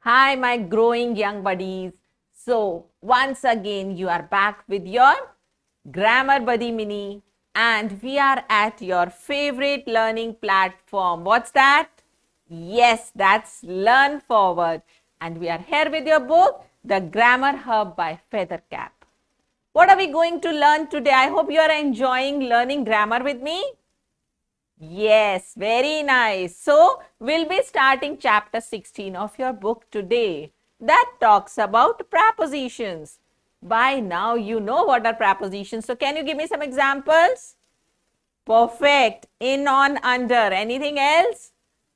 Hi, my growing young buddies. So, once again, you are back with your Grammar Buddy Mini, and we are at your favorite learning platform. What's that? Yes, that's Learn Forward. And we are here with your book, The Grammar Hub by Feathercap. What are we going to learn today? I hope you are enjoying learning grammar with me. Yes, very nice. So, we'll be starting chapter 16 of your book today that talks about prepositions. By now, you know what are prepositions. So, can you give me some examples? Perfect. In, on, under. Anything else?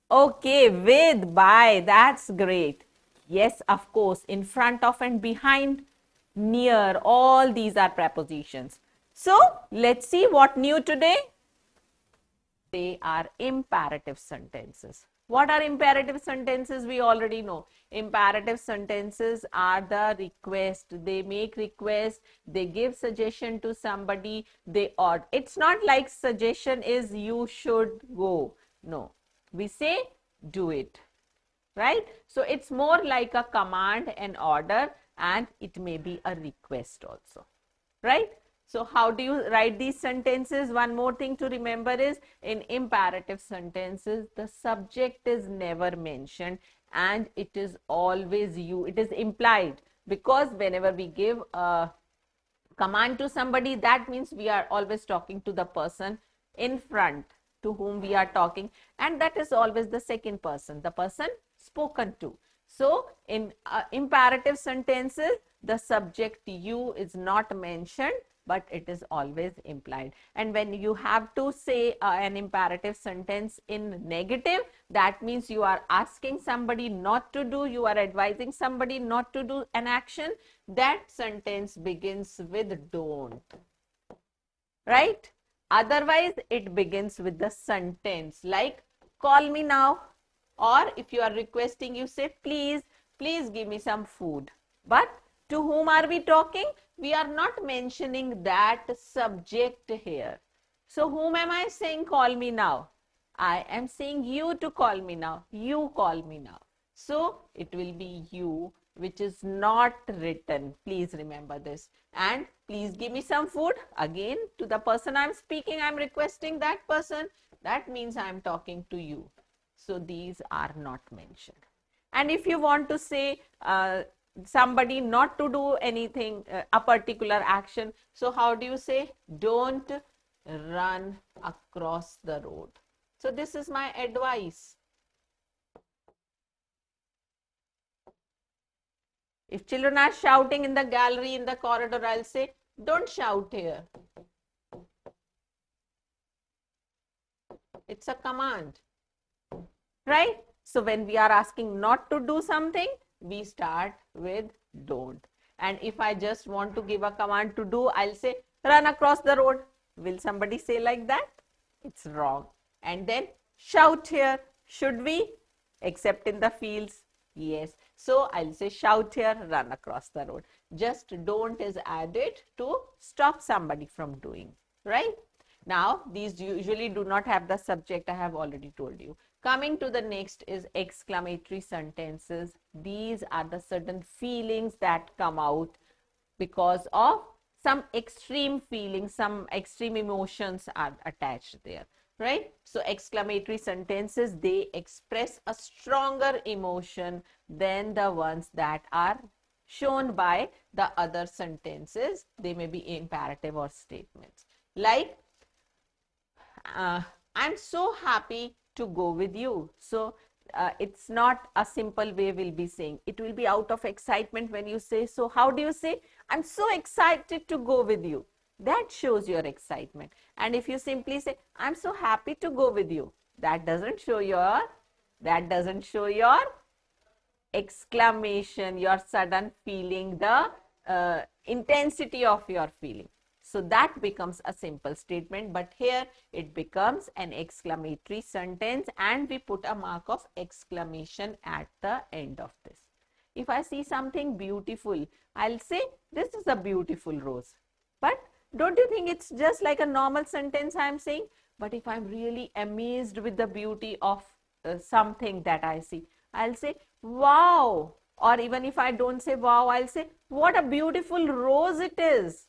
Okay, with, by. That's great. Yes, of course. In front of and behind, near. All these are prepositions. So, let's see what new today. They are imperative sentences. What are imperative sentences? We already know. Imperative sentences are the request. They make request. They give suggestion to somebody. They ought. It's not like suggestion is you should go. No. We say do it. Right? So it's more like a command and order, and it may be a request also. Right? So how do you write these sentences? One more thing to remember is in imperative sentences, the subject is never mentioned and it is always you. It is implied because whenever we give a command to somebody, that means we are always talking to the person in front to whom we are talking, and that is always the second person, the person spoken to. So in imperative sentences, the subject you is not mentioned, but it is always implied. And when you have to say an imperative sentence in negative, that means you are asking somebody not to do, you are advising somebody not to do an action. That sentence begins with don't. Right? Otherwise, it begins with the sentence like call me now. Or if you are requesting, you say please, please give me some food. But to whom are we talking? We are not mentioning that subject here. So whom am I saying call me now? I am saying you to call me now. You call me now. So it will be you, which is not written. Please remember this. And please give me some food. Again, to the person I am speaking, I am requesting that person. That means I am talking to you. So these are not mentioned. And if you want to say somebody not to do anything, a particular action, so how do you say? Don't run across the road. So this is my advice. If children are shouting in the gallery, in the corridor, I'll say, don't shout here. It's a command. Right? So when we are asking not to do something, we start with don't. And if I just want to give a command to do, I'll say run across the road. Will somebody say like that? It's wrong. And then shout here. Should we? Except in the fields. Yes. So I'll say shout here, run across the road. Just don't is added to stop somebody from doing. Right? Now, these usually do not have the subject, I have already told you. Coming to the next is exclamatory sentences. These are the certain feelings that come out because of some extreme feelings, some extreme emotions are attached there, right? So exclamatory sentences, they express a stronger emotion than the ones that are shown by the other sentences. They may be imperative or statements. Like, I'm so happy to go with you. So it's not a simple way we'll be saying. It will be out of excitement when you say, so how do you say? I'm so excited to go with you. That shows your excitement. And if you simply say, I'm so happy to go with you, that doesn't show your exclamation, your sudden feeling, the intensity of your feeling. So that becomes a simple statement, but here it becomes an exclamatory sentence and we put a mark of exclamation at the end of this. If I see something beautiful, I'll say, this is a beautiful rose. But don't you think it's just like a normal sentence I'm saying? But if I'm really amazed with the beauty of something that I see, I'll say, wow, Or even if I don't say wow, I'll say, what a beautiful rose it is.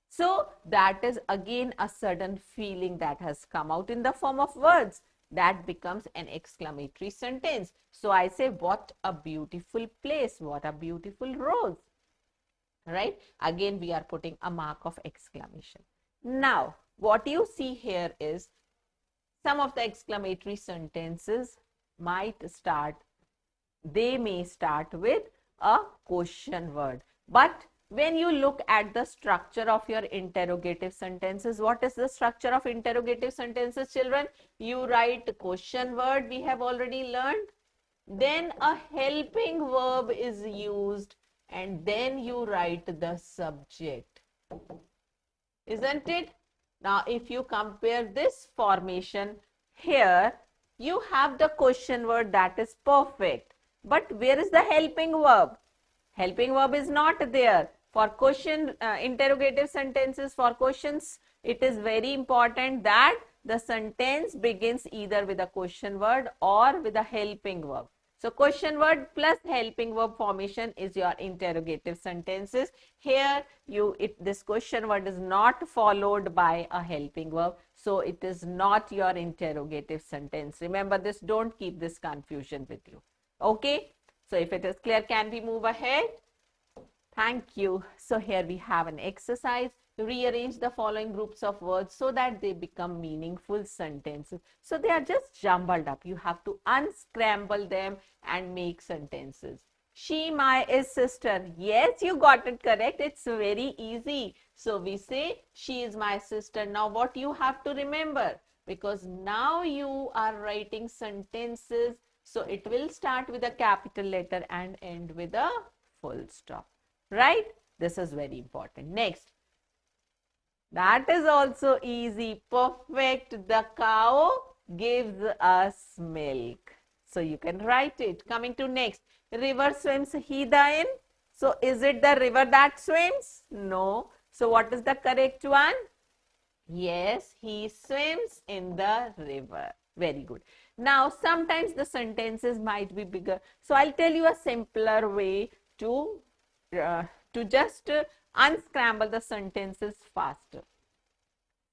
So that is again a sudden feeling that has come out in the form of words. That becomes an exclamatory sentence. So I say, what a beautiful place, what a beautiful rose. Right? Again, we are putting a mark of exclamation. Now, what you see here is some of the exclamatory sentences they may start with a question word. But when you look at the structure of your interrogative sentences, what is the structure of interrogative sentences, children? You write question word, we have already learned. Then a helping verb is used, and then you write the subject. Isn't it? Now, if you compare this formation here, you have the question word, that is perfect. But where is the helping verb? Helping verb is not there. For question, interrogative sentences, for questions, it is very important that the sentence begins either with a question word or with a helping verb. So question word plus helping verb formation is your interrogative sentences. Here this question word is not followed by a helping verb. So it is not your interrogative sentence. Remember this, don't keep this confusion with you. Okay. So if it is clear, can we move ahead? Thank you. So here we have an exercise. Rearrange the following groups of words so that they become meaningful sentences. So they are just jumbled up. You have to unscramble them and make sentences. She, my is sister. Yes, you got it correct. It's very easy. So we say she is my sister. Now what you have to remember, because now you are writing sentences, so it will start with a capital letter and end with a full stop. Right? This is very important. Next. That is also easy. Perfect. The cow gives us milk. So you can write it. Coming to next. River swims he in. So is it the river that swims? No. So what is the correct one? Yes, he swims in the river. Very good. Now, sometimes the sentences might be bigger. So I'll tell you a simpler way to just unscramble the sentences faster.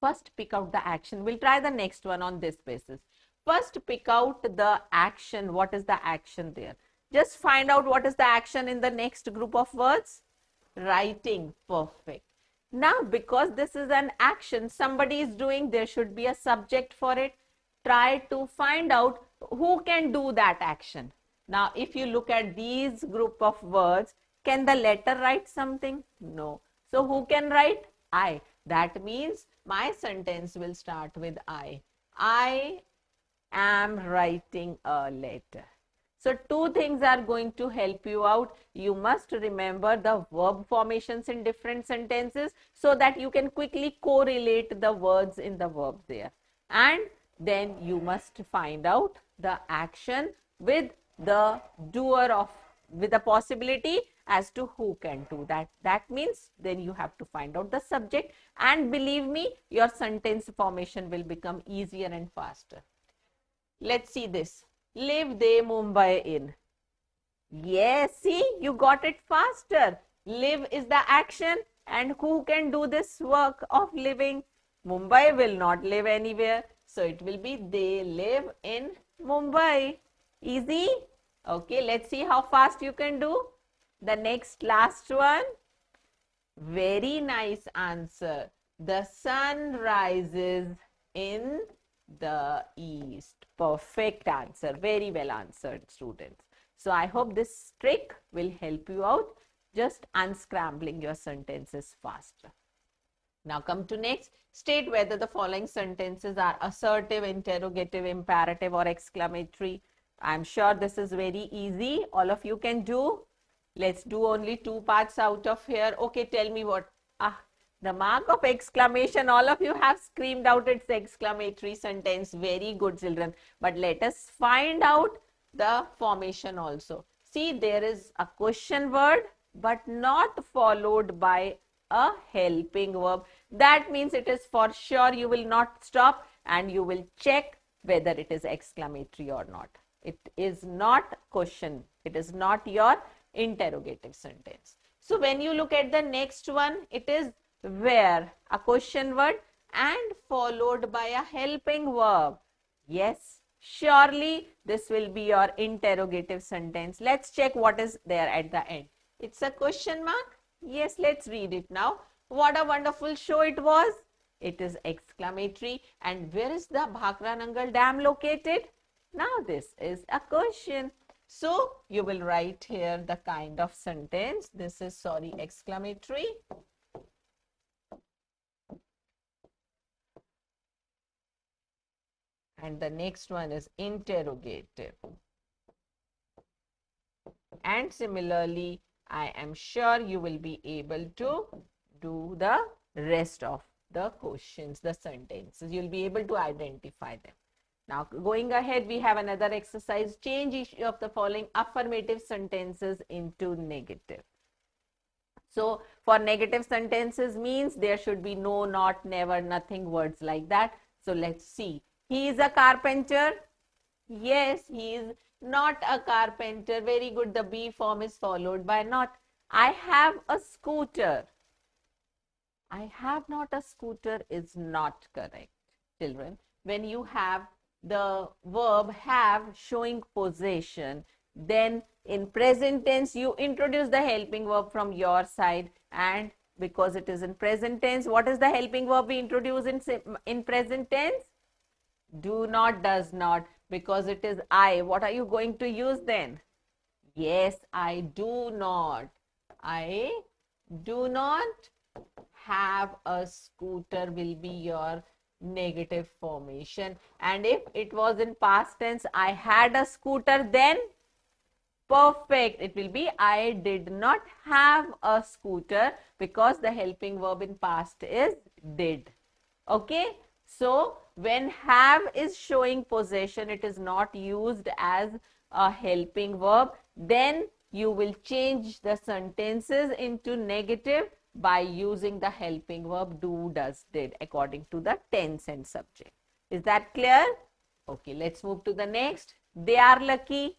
First, pick out the action. We'll try the next one on this basis. First, pick out the action. What is the action there? Just find out what is the action in the next group of words. Writing. Perfect. Now, because this is an action, somebody is doing, there should be a subject for it. Try to find out who can do that action. Now, if you look at these group of words, can the letter write something? No. So, who can write? I. That means my sentence will start with I. I am writing a letter. So, two things are going to help you out. You must remember the verb formations in different sentences so that you can quickly correlate the words in the verb there. And then you must find out the action with the doer with the possibility as to who can do that. That means then you have to find out the subject, and believe me, your sentence formation will become easier and faster. Let's see this. Live they Mumbai in. Yes, see, you got it faster. Live is the action, and who can do this work of living? Mumbai will not live anywhere. So it will be they live in Mumbai. Easy? Okay, let's see how fast you can do. The next last one. Very nice answer. The sun rises in the east. Perfect answer. Very well answered, students. So I hope this trick will help you out, just unscrambling your sentences faster. Now come to next. State whether the following sentences are assertive, interrogative, imperative, or exclamatory. I'm sure this is very easy. All of you can do. Let's do only two parts out of here. Okay, tell me what. The mark of exclamation. All of you have screamed out its exclamatory sentence. Very good, children. But let us find out the formation also. See, there is a question word, but not followed by a helping verb. That means it is for sure you will not stop and you will check whether it is exclamatory or not. It is not question. It is not your interrogative sentence. So when you look at the next one, it is where, a question word and followed by a helping verb. Yes, surely this will be your interrogative sentence. Let's check what is there at the end. It's a question mark. Yes, let's read it now. What a wonderful show it was. It is exclamatory. And where is the Bhakra Nangal Dam located? Now this is a question. So you will write here the kind of sentence. This is, sorry, exclamatory. And the next one is interrogative. And similarly, I am sure you will be able to do the rest of the questions, the sentences. You'll be able to identify them. Now, going ahead, we have another exercise. Change each of the following affirmative sentences into negative. So, for negative sentences means there should be no, not, never, nothing, words like that. So, let's see. He is a carpenter. Yes, he is not a carpenter. Very good. The be form is followed by not. I have a scooter. I have not a scooter is not correct, children. When you have the verb have showing possession, then in present tense you introduce the helping verb from your side, and because it is in present tense, what is the helping verb we introduce in present tense? Do not, does not, because it is I. What are you going to use then? Yes, I do not. I do not have a scooter will be your negative formation. And if it was in past tense, I had a scooter, then perfect. It will be I did not have a scooter, because the helping verb in past is did. Okay. So when have is showing possession, it is not used as a helping verb. Then you will change the sentences into negative by using the helping verb do, does, did according to the tense and subject. Is that clear? Okay, let's move to the next. They are lucky.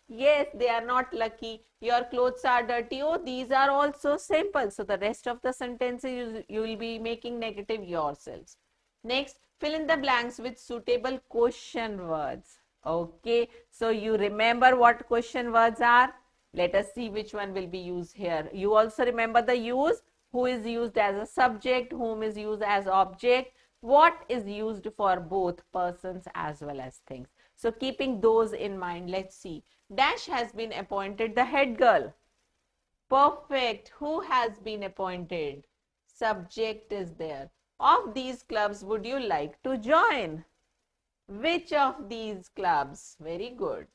Yes, they are not lucky. Your clothes are dirty. Oh, these are also simple. So the rest of the sentences you will be making negative yourselves. Next, fill in the blanks with suitable question words. Okay, so you remember what question words are? Let us see which one will be used here. You also remember the use. Who is used as a subject, whom is used as object, what is used for both persons as well as things. So keeping those in mind, let's see. Dash has been appointed the head girl. Perfect. Who has been appointed? Subject is there. Of these clubs would you like to join? Which of these clubs? Very good.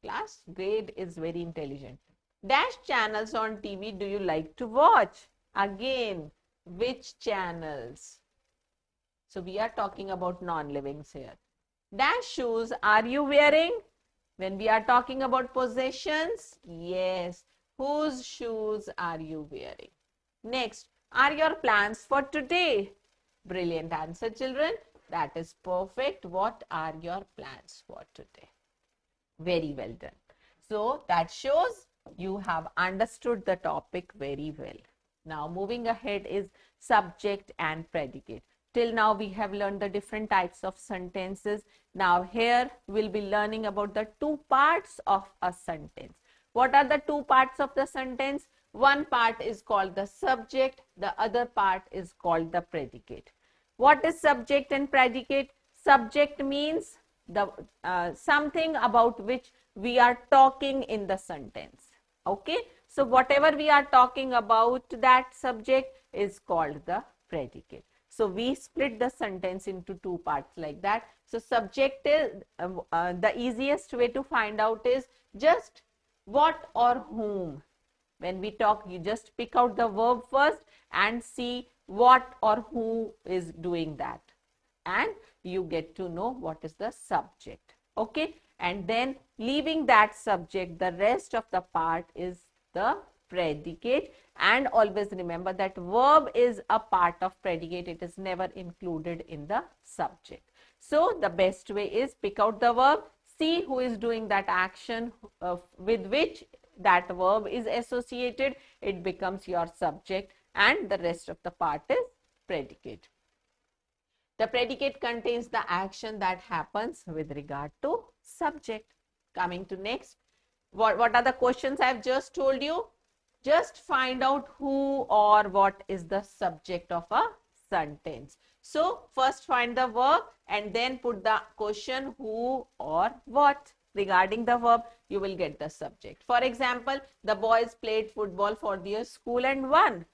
Class grade is very intelligent. Dash channels on TV do you like to watch? Again, which channels? So we are talking about non-livings here. Dash shoes are you wearing? When we are talking about possessions, yes. Whose shoes are you wearing? Next, are your plans for today? Brilliant answer, children. That is perfect. What are your plans for today? Very well done. So that shows you have understood the topic very well. Now moving ahead is subject and predicate. Till now we have learned the different types of sentences. Now here we'll be learning about the two parts of a sentence. What are the two parts of the sentence? One part is called the subject, the other part is called the predicate. What is subject and predicate? Subject means the something about which we are talking in the sentence. Okay, so whatever we are talking about, that subject is called the predicate. So we split the sentence into two parts like that. So subject is the easiest way to find out is just what or whom. When we talk, you just pick out the verb first and see what or who is doing that, and you get to know what is the subject. Okay, and then leaving that subject, the rest of the part is the predicate. And always remember that verb is a part of predicate. It is never included in the subject. So the best way is pick out the verb, see who is doing that action with which that verb is associated. It becomes your subject and the rest of the part is predicate. The predicate contains the action that happens with regard to subject. Coming to next, what are the questions I have just told you? Just find out who or what is the subject of a sentence. So first find the verb and then put the question who or what. Regarding the verb, you will get the subject. For example, the boys played football for their school and won.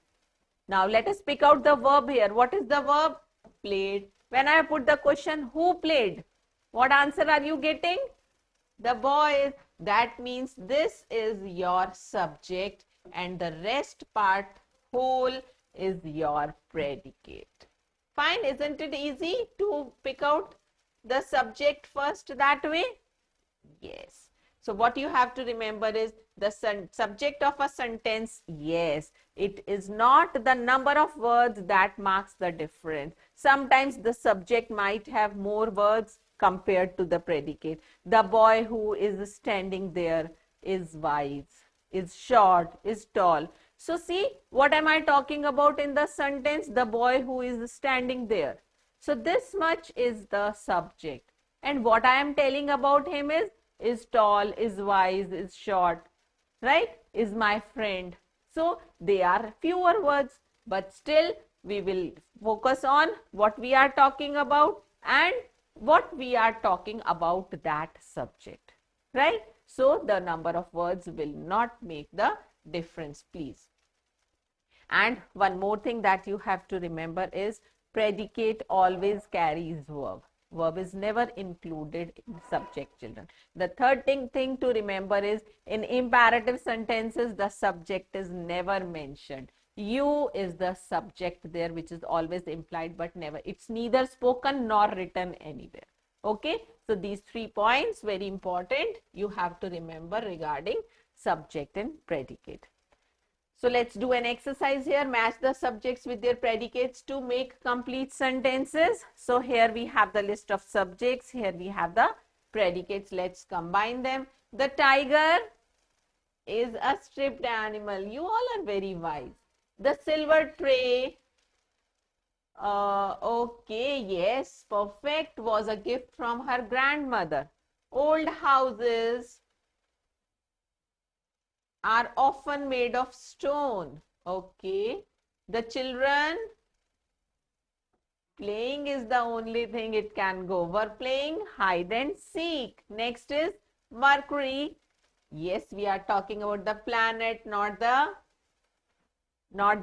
Now let us pick out the verb here. What is the verb? Played. When I put the question who played, what answer are you getting? The boys. That means this is your subject and the rest part whole is your predicate. Fine, isn't it easy to pick out the subject first that way? Yes. So what you have to remember is the subject of a sentence, yes, it is not the number of words that marks the difference. Sometimes the subject might have more words compared to the predicate. The boy who is standing there is wise, is short, is tall. So see, what am I talking about in the sentence? The boy who is standing there. So this much is the subject. And what I am telling about him is tall, is wise, is short, right? Is my friend. So they are fewer words, but still we will focus on what we are talking about and what we are talking about that subject, right? So the number of words will not make the difference, please. And one more thing that you have to remember is predicate always carries verb. Verb is never included in subject, children. The third thing to remember is in imperative sentences, the subject is never mentioned. You is the subject there, which is always implied but never. It's neither spoken nor written anywhere. Okay, so these 3 points very important you have to remember regarding subject and predicate. So let's do an exercise here. Match the subjects with their predicates to make complete sentences. So here we have the list of subjects. Here we have the predicates. Let's combine them. The tiger is a stripped animal. You all are very wise. The silver tray. Okay, yes, perfect. Was a gift from her grandmother. Old houses are often made of stone. Okay. The children, playing is the only thing it can go. Were playing hide and seek. Next is Mercury. Yes, we are talking about the planet, not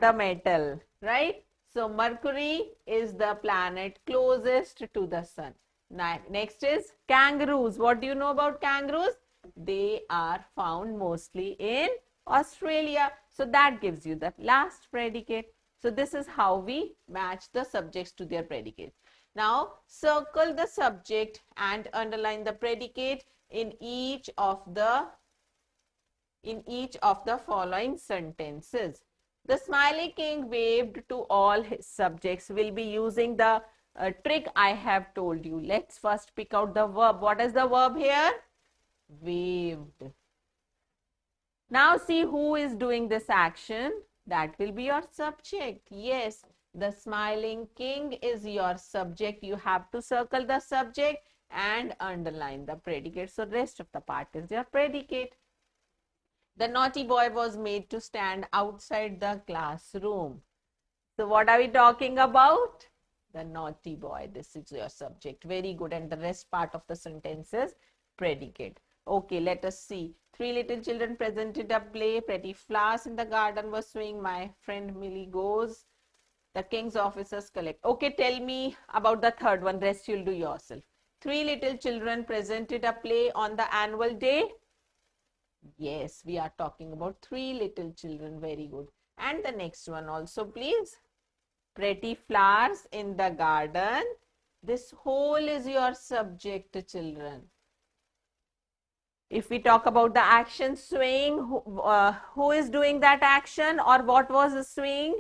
the metal, right? So Mercury is the planet closest to the sun. Next is kangaroos. What do you know about kangaroos? They are found mostly in Australia. So that gives you the last predicate. So this is how we match the subjects to their predicates. Now circle the subject and underline the predicate in each of the following sentences. The smiley king waved to all his subjects. Will be using the trick I have told you. Let's first pick out the verb. What is the verb here? Waved. Now see who is doing this action. That will be your subject. Yes, the smiling king is your subject. You have to circle the subject and underline the predicate. So rest of the part is your predicate. The naughty boy was made to stand outside the classroom. So what are we talking about? The naughty boy. This is your subject. Very good. And the rest part of the sentence is predicate. Okay, let us see. 3 little children presented a play. Pretty flowers in the garden were swinging. My friend Millie goes. The king's officers collect. Okay, tell me about the third one. Rest you'll do yourself. 3 little children presented a play on the annual day. Yes, we are talking about 3 little children. Very good. And the next one also, please. Pretty flowers in the garden. This whole is your subject, children. If we talk about the action swing, who is doing that action or what was the swing?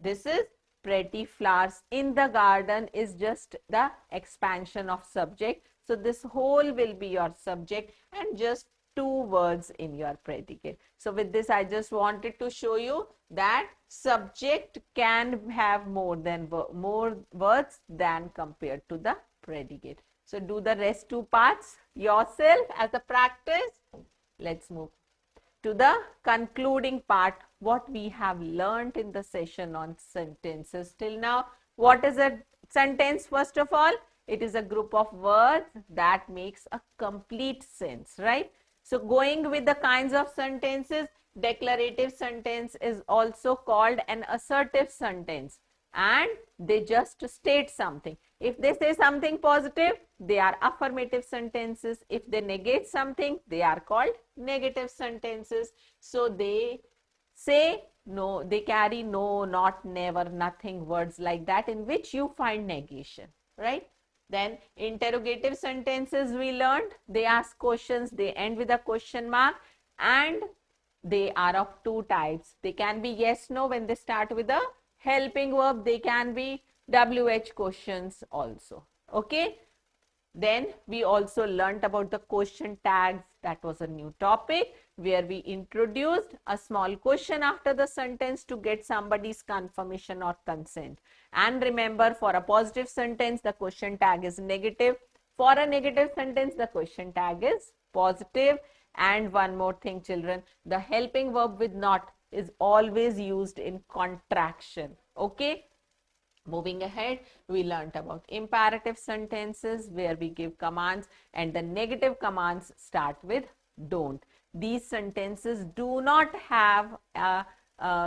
This is pretty flowers in the garden is just the expansion of subject. So this whole will be your subject and just two words in your predicate. So with this, I just wanted to show you that subject can have more words than compared to the predicate. So do the rest two parts yourself as a practice. Let's move to the concluding part, what we have learned in the session on sentences till now. What is a sentence? First of all, it is a group of words that makes a complete sense, right? So going with the kinds of sentences, declarative sentence is also called an assertive sentence, and they just state something. If they say something positive, they are affirmative sentences. If they negate something, they are called negative sentences. So they say no, they carry no, not, never, nothing, words like that in which you find negation, right? Then interrogative sentences we learned, they ask questions, they end with a question mark, and they are of two types. They can be yes, no when they start with a helping verb. They can be WH questions also. Okay. Then we also learnt about the question tags. That was a new topic where we introduced a small question after the sentence to get somebody's confirmation or consent. And remember, for a positive sentence, the question tag is negative. For a negative sentence, the question tag is positive. And one more thing, children, the helping verb with not is always used in contraction. Okay. Moving ahead, we learnt about imperative sentences where we give commands, and the negative commands start with don't. These sentences do not have a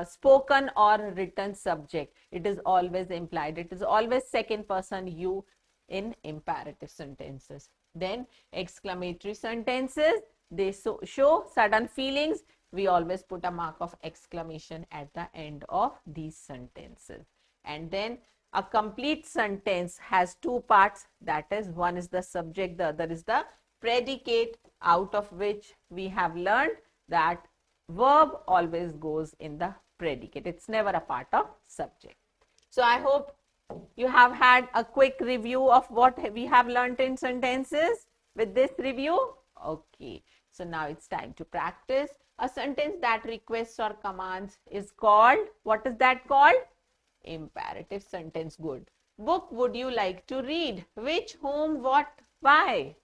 spoken or written subject. It is always implied. It is always second person you in imperative sentences. Then exclamatory sentences, they show sudden feelings. We always put a mark of exclamation at the end of these sentences. And then a complete sentence has two parts, that is, one is the subject, the other is the predicate, out of which we have learned that verb always goes in the predicate. It's never a part of subject. So I hope you have had a quick review of what we have learned in sentences with this review. Okay, so now it's time to practice. A sentence that requests or commands is called, what is that called? Imperative sentence. Good. Book would you like to read? Which, whom, what, why?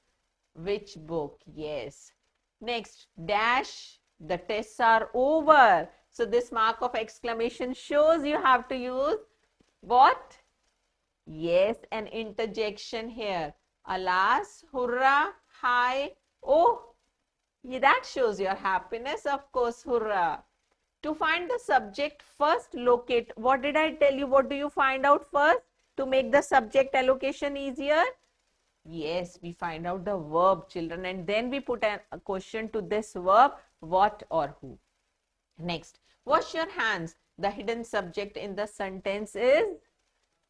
Which book? Yes. Next, dash, the tests are over. So this mark of exclamation shows you have to use what? Yes, an interjection here. Alas, hurrah, hi, oh. Yeah, that shows your happiness, of course, hurrah. To find the subject, first locate. What did I tell you? What do you find out first to make the subject allocation easier? Yes, we find out the verb, children, and then we put a question to this verb, what or who. Next, wash your hands. The hidden subject in the sentence is,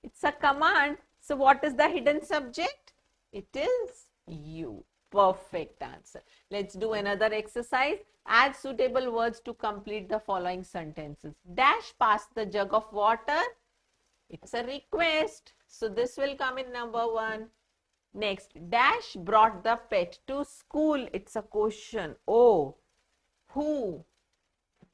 it's a command. So what is the hidden subject? It is you. Perfect answer. Let's do another exercise. Add suitable words to complete the following sentences. Dash past the jug of water. It's a request. So this will come in number 1. Next, dash brought the pet to school. It's a question. Oh, who?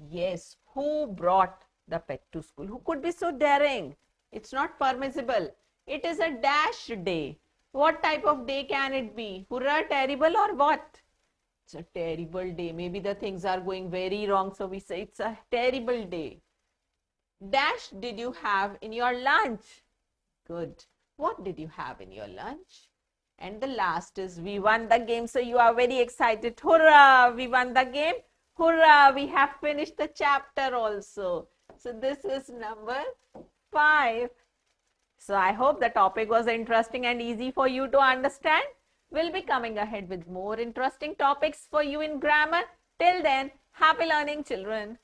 Yes, who brought the pet to school? Who could be so daring? It's not permissible. It is a dash day. What type of day can it be? Hurrah, terrible, or what? It's a terrible day. Maybe the things are going very wrong, so we say it's a terrible day. Dash did you have in your lunch? Good. What did you have in your lunch? And the last is, we won the game. So you are very excited. Hurrah, we won the game. Hurrah, we have finished the chapter also. So this is number 5. So I hope the topic was interesting and easy for you to understand. We'll be coming ahead with more interesting topics for you in grammar. Till then, happy learning, children.